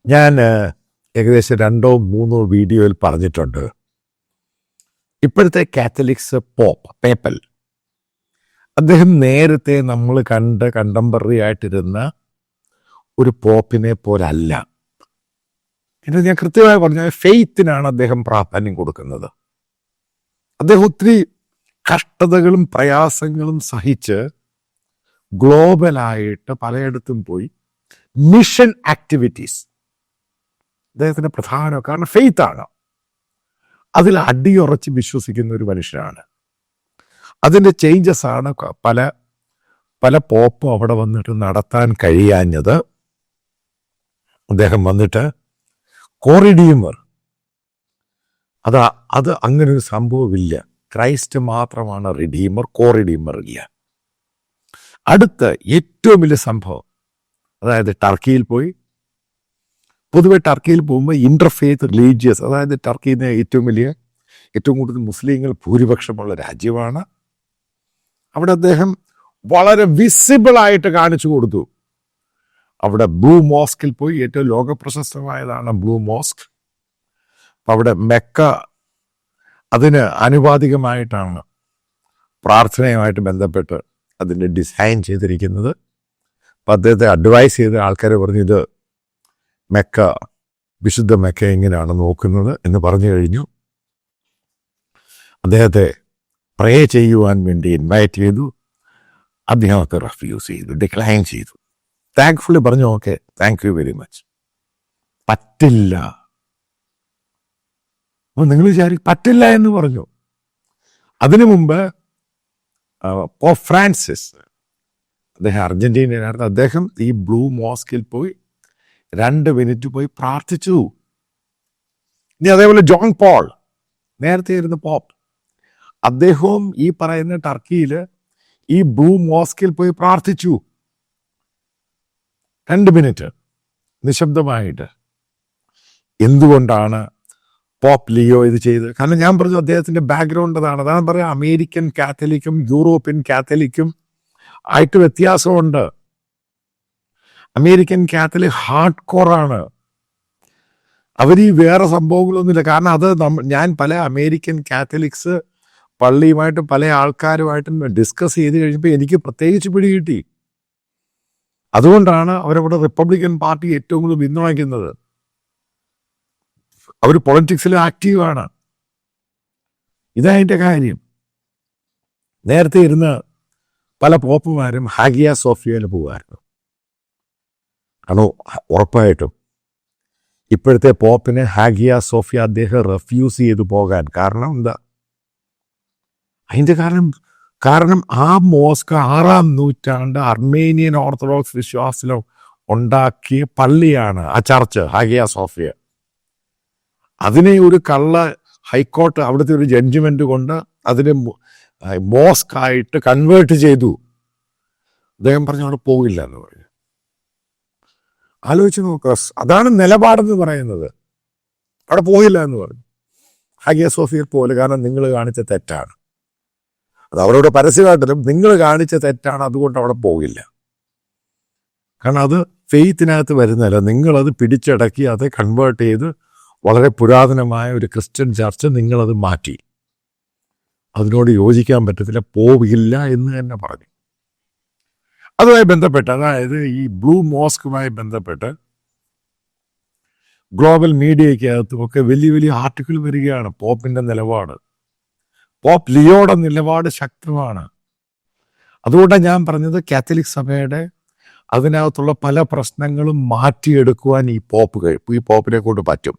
ഞാൻ ഏകദേശം 2-3 വീഡിയോയിൽ പറഞ്ഞിട്ടുണ്ട്. ഇപ്പോഴത്തെ കാത്തലിക്സ് പേപ്പൽ അദ്ദേഹം നേരത്തെ നമ്മൾ കണ്ടംപററി ആയിട്ടിരുന്ന ഒരു പോപ്പിനെ പോലല്ല. എന്ന് ഞാൻ കൃത്യമായി പറഞ്ഞാൽ ഫെയ്ത്തിനാണ് അദ്ദേഹം പ്രാധാന്യം കൊടുക്കുന്നത്. അദ്ദേഹം ഒത്തിരി കഷ്ടതകളും പ്രയാസങ്ങളും സഹിച്ച് ഗ്ലോബലായിട്ട് പലയിടത്തും പോയി മിഷൻ ആക്ടിവിറ്റീസ് അദ്ദേഹത്തിൻ്റെ പ്രധാന കാരണം ഫെയ്ത്താണ്. അതിൽ അടിയുറച്ച് വിശ്വസിക്കുന്ന ഒരു മനുഷ്യനാണ്. അതിൻ്റെ ചേഞ്ചസ് ആണ് പല പല പോപ്പും അവിടെ വന്നിട്ട് നടത്താൻ കഴിയാഞ്ഞത്. അദ്ദേഹം വന്നിട്ട് കോറിഡീമർ അത് അങ്ങനൊരു സംഭവമില്ല. ക്രൈസ്റ്റ് മാത്രമാണ് റിഡീമർ, കോറിഡീമർ ഇല്ല. അടുത്ത ഏറ്റവും വലിയ സംഭവം, അതായത് ടർക്കിയിൽ പോയി. പൊതുവെ ടർക്കിയിൽ പോകുമ്പോൾ ഇന്റർഫെയ്ത്ത് റിലീജിയസ്, അതായത് ടർക്കിയിലെ ഏറ്റവും കൂടുതൽ മുസ്ലിങ്ങൾ ഭൂരിപക്ഷമുള്ള രാജ്യമാണ്. അവിടെ അദ്ദേഹം വളരെ വിസിബിളായിട്ട് കാണിച്ചു കൊടുത്തു. അവിടെ ബ്ലൂ മോസ്കിൽ പോയി, ഏറ്റവും ലോകപ്രശസ്തമായതാണ് ബ്ലൂ മോസ്ക്. അപ്പം അവിടെ മെക്ക അതിന് ആനുപാതികമായിട്ടാണ് പ്രാർത്ഥനയുമായിട്ട് ബന്ധപ്പെട്ട് അതിൻ്റെ ഡിസൈൻ ചെയ്തിരിക്കുന്നത്. അപ്പം അദ്ദേഹത്തെ അഡ്വൈസ് ചെയ്ത ആൾക്കാർ പറഞ്ഞു, ഇത് മെക്ക, വിശുദ്ധ മെക്ക എങ്ങനെയാണ് നോക്കുന്നത് എന്ന് പറഞ്ഞു കഴിഞ്ഞു. അദ്ദേഹത്തെ പ്രേ ചെയ്യുവാൻ വേണ്ടി ഇൻവൈറ്റ് ചെയ്തു. അദ്ദേഹത്തെ റെഫ്യൂസ് ചെയ്തു, ഡിക്ലൈൻ ചെയ്തു. താങ്ക്ഫുള്ളി പറഞ്ഞു, okay, thank you very much. പറ്റില്ല. അപ്പോൾ നിങ്ങൾ വിചാരിക്കും പറ്റില്ല എന്ന് പറഞ്ഞു. അതിനു മുമ്പ് പോപ്പ് ഫ്രാൻസിസ്, അദ്ദേഹം അർജന്റീനയിലായിരുന്നു. അദ്ദേഹം ഈ ബ്ലൂ മോസ്കിൽ പോയി 2 മിനിറ്റ് പോയി പ്രാർത്ഥിച്ചു. ഇനി അതേപോലെ ജോൺ പോൾ, നേരത്തെ ഇരുന്ന പോപ്പ്, അദ്ദേഹവും ഈ പറയുന്ന ടർക്കിയിൽ ഈ ബ്ലൂ മോസ്കിൽ പോയി പ്രാർത്ഥിച്ചു 2 മിനിറ്റ് നിശബ്ദമായിട്ട്. എന്തുകൊണ്ടാണ് പോപ്പ് ലിയോ ഇത് ചെയ്തത്? കാരണം ഞാൻ പറഞ്ഞു അദ്ദേഹത്തിൻ്റെ ബാക്ക്ഗ്രൗണ്ട് അതാണ് പറയാം. അമേരിക്കൻ കാത്തലിക്കും യൂറോപ്യൻ കാത്തലിക്കും ആയിട്ട് വ്യത്യാസമുണ്ട്. അമേരിക്കൻ കാത്തലിക് ഹാർഡ് കോറാണ്. അവർ ഈ വേറെ സംഭവങ്ങളൊന്നുമില്ല. കാരണം അത് ഞാൻ പല അമേരിക്കൻ കാത്തലിക്സ് പള്ളിയുമായിട്ടും പല ആൾക്കാരുമായിട്ടും ഡിസ്കസ് ചെയ്ത് കഴിഞ്ഞപ്പോൾ എനിക്ക് പ്രത്യേകിച്ച് പിടികിട്ടി. അതുകൊണ്ടാണ് അവരവിടെ റിപ്പബ്ലിക്കൻ പാർട്ടി ഏറ്റവും കൂടുതൽ പിന്തുണയ്ക്കുന്നത്. അവർ പൊളിറ്റിക്സിൽ ആക്റ്റീവാണ്. ഇതതിൻ്റെ കാര്യം. നേരത്തെ ഇരുന്ന് പല പോപ്പുമാരും ഹാഗിയ സോഫിയയിൽ പോകുമായിരുന്നു. കാരണം ഉറപ്പായിട്ടും ഇപ്പോഴത്തെ പോപ്പിനെ ഹാഗിയ സോഫിയ അദ്ദേഹം റെഫ്യൂസ് ചെയ്തു പോകാൻ കാരണം എന്താ? അതിൻ്റെ കാരണം ആ മോസ്ക് 6-ാം നൂറ്റാണ്ട് അർമേനിയൻ ഓർത്തഡോക്സ് വിശ്വാസത്തിലും ഉണ്ടാക്കിയ പള്ളിയാണ് ആ ചർച്ച് ഹാഗിയ സോഫിയ. അതിനെ ഒരു ഹൈക്കോർട്ട് അവിടുത്തെ ഒരു ജഡ്ജ്മെന്റ് കൊണ്ട് അതിനെ മോസ്ക് ആയിട്ട് കൺവേർട്ട് ചെയ്തു. അദ്ദേഹം പറഞ്ഞു അവിടെ പോകില്ല എന്ന് പറഞ്ഞു. ആലോചിച്ച് നോക്കുക, അതാണ് നിലപാടെന്ന് പറയുന്നത്. അവിടെ പോകില്ല എന്ന് പറഞ്ഞു. ഹാഗിയ സോഫിയയിൽ പോലെ, കാരണം നിങ്ങൾ കാണിച്ച തെറ്റാണ്. അത് അവരോട് പരസ്യമായിട്ടിലും നിങ്ങൾ കാണിച്ച തെറ്റാണ്, അതുകൊണ്ട് അവിടെ പോകില്ല. കാരണം അത് ഫെയ്ത്തിനകത്ത് വരുന്നില്ല. നിങ്ങളത് പിടിച്ചടക്കി അത് കൺവേർട്ട് ചെയ്ത് വളരെ പുരാതനമായ ഒരു ക്രിസ്ത്യൻ ചർച്ച് നിങ്ങളത് മാറ്റി. അതിനോട് യോജിക്കാൻ പറ്റത്തില്ല, പോവില്ല എന്ന് തന്നെ പറഞ്ഞു. അതുമായി ബന്ധപ്പെട്ട്, അതായത് ഈ ബ്ലൂ മോസ്കുമായി ബന്ധപ്പെട്ട് ഗ്ലോബൽ മീഡിയയ്ക്കകത്തും ഒക്കെ വലിയ വലിയ ആർട്ടിക്കിൾ വരികയാണ്. പോപ്പിൻ്റെ നിലപാട്, പോപ്പ് ലിയോയുടെ നിലപാട് ശക്തമാണ്. അതുകൊണ്ടാണ് ഞാൻ പറഞ്ഞത് കാത്തലിക് സഭയുടെ അതിനകത്തുള്ള പല പ്രശ്നങ്ങളും മാറ്റിയെടുക്കുവാൻ ഈ പോപ്പിനെ കൊണ്ട് പറ്റും.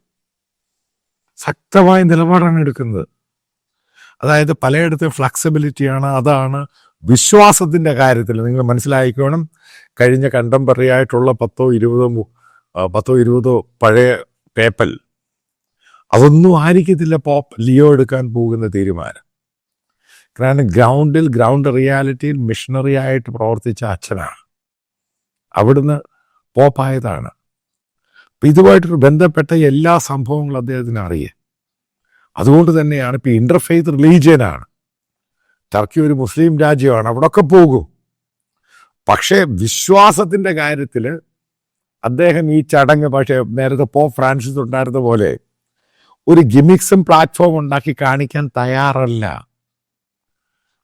ശക്തമായ നിലപാടാണ് എടുക്കുന്നത്. അതായത് പലയിടത്തും ഫ്ലെക്സിബിലിറ്റിയാണ്. അതാണ് വിശ്വാസത്തിൻ്റെ കാര്യത്തിൽ നിങ്ങൾ മനസ്സിലാക്കിക്കോണം. കഴിഞ്ഞ കണ്ടംപററി ആയിട്ടുള്ള 10-20 പഴയ പേപ്പൽ അതൊന്നും ആയിരിക്കത്തില്ല പോപ്പ് ലിയോ എടുക്കാൻ പോകുന്ന തീരുമാനം. കാരണം ഗ്രൗണ്ട് റിയാലിറ്റിയിൽ മിഷണറി ആയിട്ട് പ്രവർത്തിച്ച അച്ഛനാണ്. അവിടുന്ന് പോപ്പായതാണ്. അപ്പം ഇതുമായിട്ട് ബന്ധപ്പെട്ട എല്ലാ സംഭവങ്ങളും അദ്ദേഹത്തിന് അറിയാം. അതുകൊണ്ട് തന്നെയാണ് ഇപ്പം ഇന്റർഫെയ്ത്ത് റിലീജിയനാണ്. ടർക്കി ഒരു മുസ്ലിം രാജ്യമാണ്, അവിടെയൊക്കെ പോകും. പക്ഷേ വിശ്വാസത്തിൻ്റെ കാര്യത്തിൽ അദ്ദേഹം ഈ ചടങ്ങ് പക്ഷേ നേരത്തെ പോപ്പ് ഫ്രാൻസിസ് ഉണ്ടായിരുന്ന പോലെ ഒരു ഗിമിക്സും പ്ലാറ്റ്ഫോം ഉണ്ടാക്കി കാണിക്കാൻ തയ്യാറല്ല.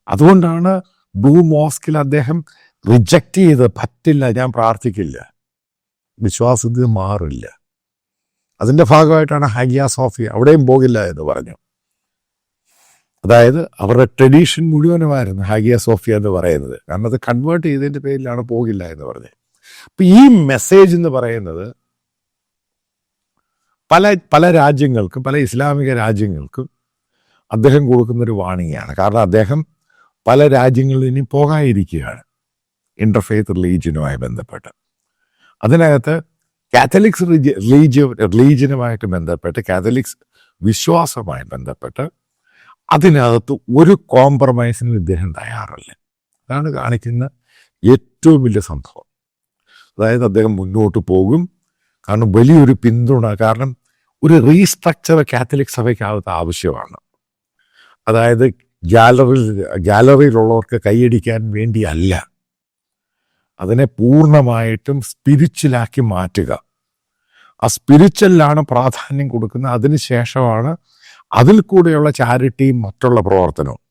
അതുകൊണ്ടാണ് ബ്ലൂ മോസ്കിൽ അദ്ദേഹം റിജക്റ്റ് ചെയ്ത്, പറ്റില്ല, ഞാൻ പ്രാർത്ഥിക്കില്ല, വിശ്വാസത്തിൽ മാറില്ല. അതിൻ്റെ ഭാഗമായിട്ടാണ് ഹാഗിയ സോഫിയ അവിടെയും പോകില്ല എന്ന് പറഞ്ഞു. അതായത് അവരുടെ ട്രഡീഷൻ മുഴുവനുമായിരുന്നു ഹാഗിയ സോഫിയ എന്ന് പറയുന്നത്. കാരണം അത് കൺവേർട്ട് ചെയ്തതിൻ്റെ പേരിലാണ് പോകില്ല എന്ന് പറഞ്ഞത്. അപ്പം ഈ മെസ്സേജ് എന്ന് പറയുന്നത് പല രാജ്യങ്ങൾക്കും, പല ഇസ്ലാമിക രാജ്യങ്ങൾക്കും അദ്ദേഹം കൊടുക്കുന്നൊരു വാണിംഗാണ്. കാരണം അദ്ദേഹം പല രാജ്യങ്ങളിൽ ഇനി പോകാതിരിക്കുകയാണ് ഇൻ്റർഫെയ്ത്ത് റിലീജിയനുമായി ബന്ധപ്പെട്ട്. അതിനകത്ത് കാത്തലിക്സ് റിലീജിയനുമായിട്ട് ബന്ധപ്പെട്ട്, കാത്തലിക്സ് വിശ്വാസവുമായി ബന്ധപ്പെട്ട് അതിനകത്ത് ഒരു കോംപ്രമൈസിനും ഇദ്ദേഹം തയ്യാറല്ല. അതാണ് കാണിക്കുന്ന ഏറ്റവും വലിയ സംഭവം. അതായത് അദ്ദേഹം മുന്നോട്ട് പോകും, കാരണം വലിയൊരു പിന്തുണ, കാരണം ഒരു റീസ്ട്രക്ചർ കാത്തലിക് സഭയ്ക്കകത്ത് ആവശ്യമാണ്. അതായത് ഗാലറിയിലുള്ളവർക്ക് കൈയടിക്കാൻ വേണ്ടിയല്ല, അതിനെ പൂർണ്ണമായിട്ടും സ്പിരിച്വലാക്കി മാറ്റുക. ആ സ്പിരിച്വലിലാണ് പ്രാധാന്യം കൊടുക്കുന്നത്. അതിനുശേഷമാണ് അതിൽ കൂടെയുള്ള ചാരിറ്റിയും മറ്റുള്ള പ്രവർത്തനവും.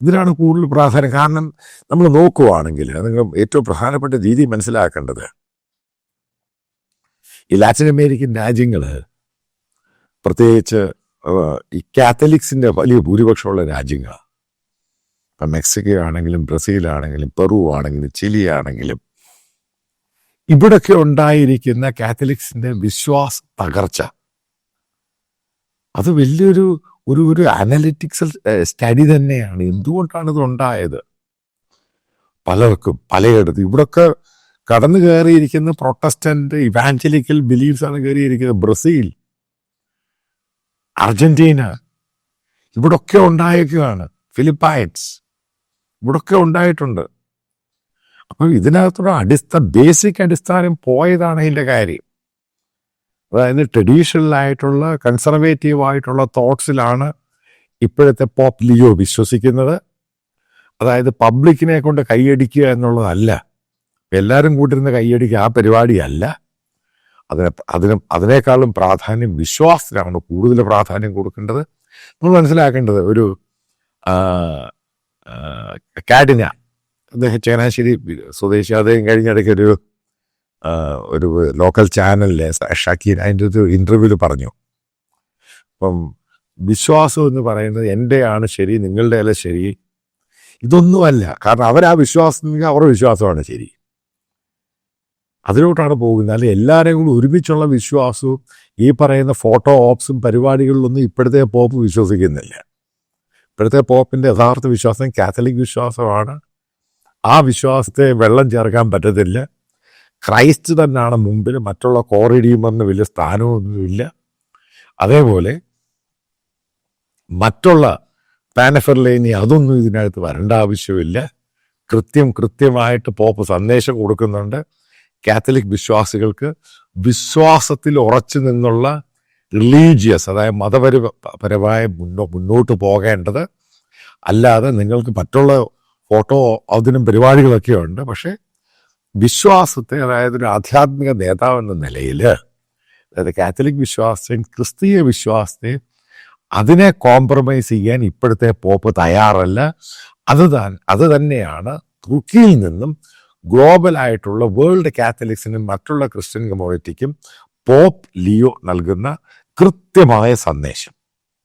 ഇതിനാണ് കൂടുതൽ പ്രാധാന്യം. കാരണം നമ്മൾ നോക്കുവാണെങ്കിൽ നിങ്ങൾ ഏറ്റവും പ്രധാനപ്പെട്ട രീതി മനസ്സിലാക്കേണ്ടത്, ഈ ലാറ്റിൻ അമേരിക്കൻ രാജ്യങ്ങൾ, പ്രത്യേകിച്ച് ഈ കാത്തലിക്സിൻ്റെ വലിയ ഭൂരിപക്ഷമുള്ള രാജ്യങ്ങളാണ്. ഇപ്പം മെക്സിക്കോ ആണെങ്കിലും, ബ്രസീലാണെങ്കിലും, പെറു ആണെങ്കിലും, ചിലി ആണെങ്കിലും, ഇവിടൊക്കെ ഉണ്ടായിരിക്കുന്ന കാത്തലിക്സിൻ്റെ വിശ്വാസ തകർച്ച അത് വലിയൊരു ഒരു അനലിറ്റിക്സൽ സ്റ്റഡി തന്നെയാണ്. എന്തുകൊണ്ടാണ് ഇത് ഉണ്ടായത്? പലർക്കും പലയിടത്തും ഇവിടൊക്കെ കടന്നു കയറിയിരിക്കുന്ന പ്രൊട്ടസ്റ്റന്റ് ഇവാഞ്ചലിക്കൽ ബിലീഫ്സാണ് കയറിയിരിക്കുന്നത്. ബ്രസീൽ, അർജന്റീന, ഇവിടൊക്കെ ഉണ്ടായിരിക്കുകയാണ്. ഫിലിപ്പൈൻസ്, ഇവിടൊക്കെ ഉണ്ടായിട്ടുണ്ട്. അപ്പോൾ ഇതിനകത്തുള്ള ബേസിക് അടിസ്ഥാനം പോയതാണ് ഇതിൻ്റെ കാര്യം. അതായത് ട്രഡീഷണലായിട്ടുള്ള കൺസർവേറ്റീവായിട്ടുള്ള തോട്ട്സിലാണ് ഇപ്പോഴത്തെ പോപ്പ് ലിയോ വിശ്വസിക്കുന്നത്. അതായത് പബ്ലിക്കിനെ കൊണ്ട് കൈയടിക്കുക എന്നുള്ളതല്ല, എല്ലാവരും കൂട്ടിരുന്ന് കൈയടിക്കുക, ആ പരിപാടിയല്ല. അതിനേക്കാളും പ്രാധാന്യം വിശ്വാസത്തിനാണ് കൂടുതൽ പ്രാധാന്യം കൊടുക്കേണ്ടത്. നമ്മൾ മനസ്സിലാക്കേണ്ടത്, ഒരു കാഡിന, അദ്ദേഹം ചങ്ങനാശ്ശേരി സ്വദേശി, അദ്ദേഹം കഴിഞ്ഞിടയ്ക്ക് ഒരു ലോക്കൽ ചാനലിലെ ഷക്കീർ അതിൻ്റെ ഒരു ഇൻ്റർവ്യൂവിൽ പറഞ്ഞു, അപ്പം വിശ്വാസം എന്ന് പറയുന്നത് എൻ്റെയാണ് ശരി, നിങ്ങളുടെ അല്ല ശരി, ഇതൊന്നുമല്ല. കാരണം അവരാ വിശ്വാസം, അവരുടെ വിശ്വാസമാണ് ശരി, അതിലോട്ടാണ് പോകുന്നത്. അല്ലെങ്കിൽ എല്ലാവരെയും കൂടി ഒരുമിച്ചുള്ള വിശ്വാസവും ഈ പറയുന്ന ഫോട്ടോ ഓപ്സും പരിപാടികളിലൊന്നും ഇപ്പോഴത്തെ പോപ്പ് വിശ്വസിക്കുന്നില്ല. ഇപ്പോഴത്തെ പോപ്പിൻ്റെ യഥാർത്ഥ വിശ്വാസം കാത്തലിക് വിശ്വാസമാണ്. ആ വിശ്വാസത്തെ വെള്ളം ചേർക്കാൻ പറ്റത്തില്ല. ക്രൈസ്റ്റ് തന്നെയാണ് മുമ്പിൽ, മറ്റുള്ള കോറിഡിയുമെന്ന് വലിയ സ്ഥാനമൊന്നുമില്ല. അതേപോലെ മറ്റുള്ള പാനഫെർലേനി അതൊന്നും ഇതിനകത്ത് വരേണ്ട ആവശ്യമില്ല. കൃത്യമായിട്ട് പോപ്പ് സന്ദേശം കൊടുക്കുന്നുണ്ട്. കാത്തലിക് വിശ്വാസികൾക്ക് വിശ്വാസത്തിൽ ഉറച്ചു നിന്നുള്ള റിലീജിയസ്, അതായത് മതപരമായ മുന്നോട്ട് പോകേണ്ടത്, അല്ലാതെ നിങ്ങൾക്ക് മറ്റുള്ള ഫോട്ടോ അതിനും പരിപാടികളൊക്കെ ഉണ്ട്. പക്ഷേ വിശ്വാസത്തെ, അതായത് ഒരു ആധ്യാത്മിക നേതാവ് എന്ന നിലയിൽ, അതായത് കാത്തലിക് വിശ്വാസത്തെയും ക്രിസ്തീയ വിശ്വാസത്തെയും അതിനെ കോംപ്രമൈസ് ചെയ്യാൻ ഇപ്പോഴത്തെ പോപ്പ് തയ്യാറല്ല. അത് തന്നെയാണ് തുർക്കിയിൽ നിന്നും ഗ്ലോബലായിട്ടുള്ള വേൾഡ് കാത്തലിക്സിനും മറ്റുള്ള ക്രിസ്ത്യൻ കമ്മ്യൂണിറ്റിക്കും പോപ്പ് ലിയോ നൽകുന്ന കൃത്യമായ സന്ദേശം.